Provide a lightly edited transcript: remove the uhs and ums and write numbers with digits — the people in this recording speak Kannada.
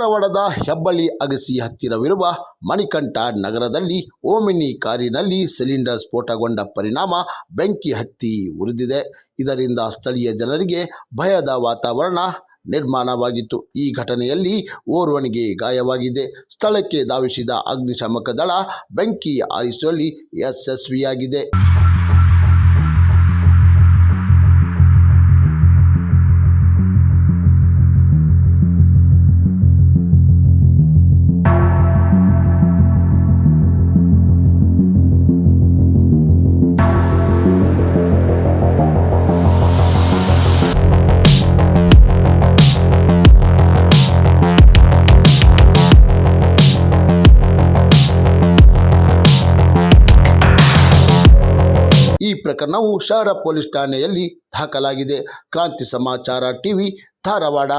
ಧಾರವಾಡದ ಹೆಬ್ಬಳ್ಳಿ ಅಗಸಿ ಹತ್ತಿರವಿರುವ ಮಣಿಕಂಠ ನಗರದಲ್ಲಿ ಓಮಿನಿ ಕಾರಿನಲ್ಲಿ ಸಿಲಿಂಡರ್ ಸ್ಫೋಟಗೊಂಡ ಪರಿಣಾಮ ಬೆಂಕಿ ಹತ್ತಿ ಉರಿದಿದೆ. ಇದರಿಂದ ಸ್ಥಳೀಯ ಜನರಿಗೆ ಭಯದ ವಾತಾವರಣ ನಿರ್ಮಾಣವಾಗಿತ್ತು. ಈ ಘಟನೆಯಲ್ಲಿ ಓರ್ವನಿಗೆ ಗಾಯವಾಗಿದೆ. ಸ್ಥಳಕ್ಕೆ ಧಾವಿಸಿದ ಅಗ್ನಿಶಾಮಕ ದಳ ಬೆಂಕಿ ಆರಿಸುವಲ್ಲಿ ಯಶಸ್ವಿಯಾಗಿದೆ. ಈ ಪ್ರಕರಣವು ಶಹರ ಪೊಲೀಸ್ ಠಾಣೆಯಲ್ಲಿ ದಾಖಲಾಗಿದೆ. ಕ್ರಾಂತಿ ಸಮಾಚಾರ ಟಿವಿ ಧಾರವಾಡ.